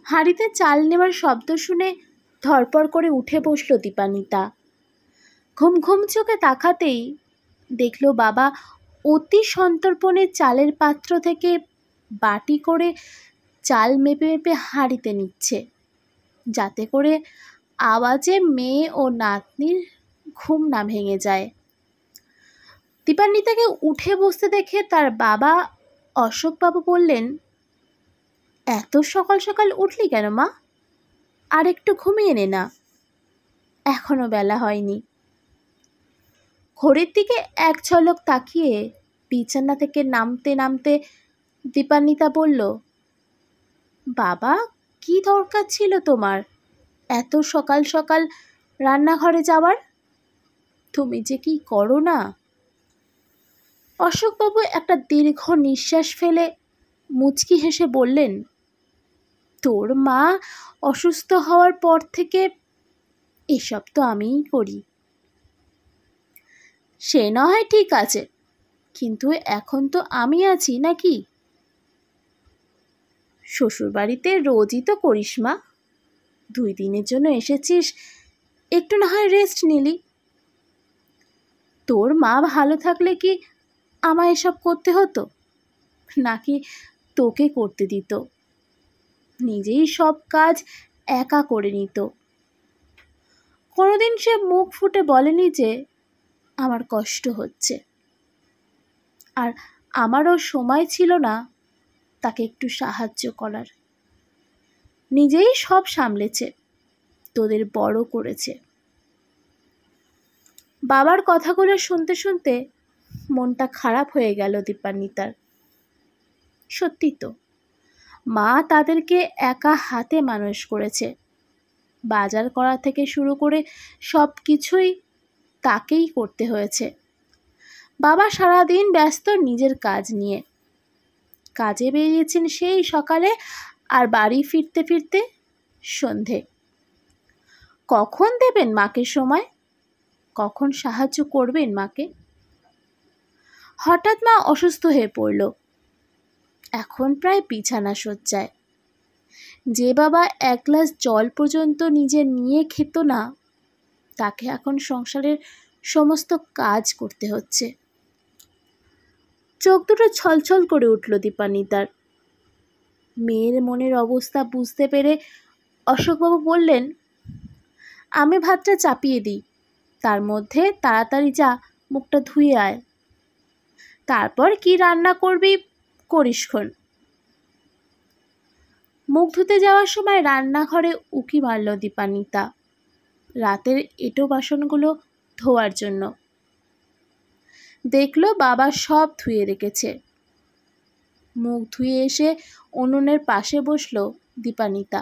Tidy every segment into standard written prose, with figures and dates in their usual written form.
হাঁড়িতে চাল নেওয়ার শব্দ শুনে ধরপড় করে উঠে বসল দীপান্বিতা। ঘুম ঘুম চোখে তাকাতেই দেখল বাবা অতি সন্তর্পণে চালের পাত্র থেকে বাটি করে চাল মেপে মেপে হাঁড়িতে নিচ্ছে, যাতে করে আওয়াজে মেয়ে ও নাতনির ঘুম না ভেঙে যায়। দীপান্বিতাকে উঠে বসতে দেখে তার বাবা অশোকবাবু বললেন, এত সকাল সকাল উঠলি কেন মা? আর একটু ঘুমিয়ে নে না, এখনো বেলা হয়নি। ঘড়ির দিকে এক ঝলক তাকিয়ে বিছানা থেকে নামতে নামতে দীপান্বিতা বলল, বাবা কি দরকার ছিল তোমার এত সকাল সকাল রান্নাঘরে যাওয়ার? তুমি যে কি করো না। অশোকবাবু একটা দীর্ঘ নিঃশ্বাস ফেলে মুচকি হেসে বললেন, তোর মা অসুস্থ হওয়ার পর থেকে এসব তো আমিই করি। সে না হয় ঠিক আছে, কিন্তু এখন তো আমি আছি নাকি? শ্বশুরবাড়িতে রোজই তো করিস মা, 2 দিনের জন্য এসেছিস, একটু না হয় রেস্ট নিলি। তোর মা ভালো থাকলে কি আমায় এসব করতে হতো, নাকি তোকে করতে দিত? নিজেই সব কাজ একা করে নিত। কোনোদিন সে মুখ ফুটে বলেনি যে আমার কষ্ট হচ্ছে। আর আমারও সময় ছিল না তাকে একটু সাহায্য করার। নিজেই সব সামলেছে, তোদের বড় করেছে। বাবার কথাগুলো শুনতে শুনতে মনটা খারাপ হয়ে গেল দীপান্বিতার। সত্যি তো, মা তাদেরকে একা হাতে মানুষ করেছে। বাজার করা থেকে শুরু করে সব কিছুই তাকেই করতে হয়েছে। বাবা সারাদিন ব্যস্ত নিজের কাজ নিয়ে। কাজে বেরিয়েছেন সেই সকালে, আর বাড়ি ফিরতে ফিরতে সন্ধে। কখন দেবেন মাকে সময়? কখন সাহায্য করবেন মাকে? হঠাৎ মা অসুস্থ হয়ে পড়ল। এখন প্রায় বিছানা শয্যায়। যে বাবা 1 গ্লাস জল পর্যন্ত নিজে নিয়ে খেত না, তাকে এখন সংসারের সমস্ত কাজ করতে হচ্ছে। চোখ দুটো ছলছল করে উঠল দীপান্বিতার। মেয়ের মনের অবস্থা বুঝতে পেরে অশোকবাবু বললেন, আমি ভাতটা চাপিয়ে দিই, তার মধ্যে তাড়াতাড়ি যা মুখটা ধুয়ে আয়, তারপর কি রান্না করবি করিসক্ষণ। মুখ ধুতে যাওয়ার সময় রান্নাঘরে উঁকি মারল দীপান্বিতা রাতের এঁটো বাসনগুলো ধোয়ার জন্য। দেখল বাবা সব ধুয়ে রেখেছে। মুখ ধুয়ে এসে উনুনের পাশে বসল দীপান্বিতা।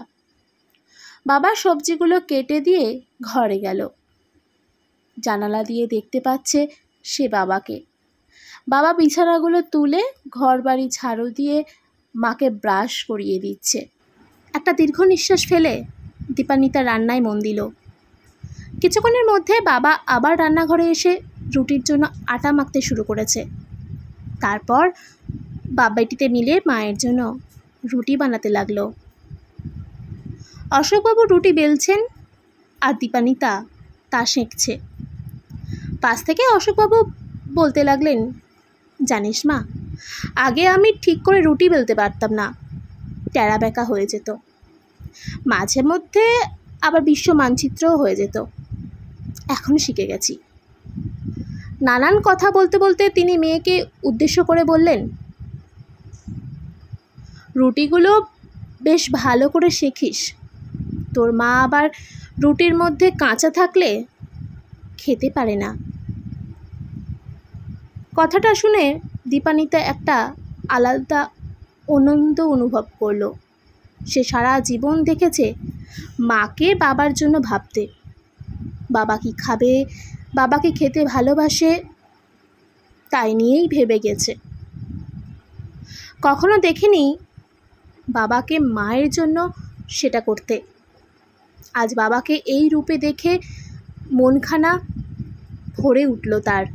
বাবা সবজিগুলো কেটে দিয়ে ঘরে গেল। জানালা দিয়ে দেখতে পাচ্ছে সে বাবাকে। বাবা বিছানাগুলো তুলে ঘর বাড়ি ঝাড়ু দিয়ে মাকে ব্রাশ করিয়ে দিচ্ছে। একটা দীর্ঘ নিঃশ্বাস ফেলে দীপান্বিতা রান্নায় মন দিল। কিছুক্ষণের মধ্যে বাবা আবার রান্নাঘরে এসে রুটির জন্য আটা মাখতে শুরু করেছে। তারপর বাবাটিতে মিলে মায়ের জন্য রুটি বানাতে লাগলো। অশোকবাবু রুটি বেলছেন আর দীপান্বিতা তা সেঁকছে। পাশ থেকে অশোকবাবু বলতে লাগলেন, জানিস মা, আগে আমি ঠিক করে রুটি বেলতে পারতাম না, টেরা বেঁকা হয়ে যেত, মাঝে মধ্যে আবার বিশ্ব মানচিত্রও হয়ে যেত। এখন শিখে গেছি। নানান কথা বলতে বলতে তিনি মেয়েকে উদ্দেশ্য করে বললেন, রুটিগুলো বেশ ভালো করে শেখিস, তোর মা আবার রুটির মধ্যে কাঁচা থাকলে খেতে পারে না। কথাটা শুনে দীপান্বিতা একটা আলাদা আনন্দ অনুভব করলো। সে সারা জীবন দেখেছে মাকে বাবার জন্য ভাবতে, বাবা কি খাবে, বাবাকে খেতে ভালোবাসে, তাই নিয়েই ভেবে গেছে। কখনো দেখেনি বাবাকে মায়ের জন্য সেটা করতে। আজ বাবাকে এই রূপে দেখে মনখানা ভরে উঠল তার।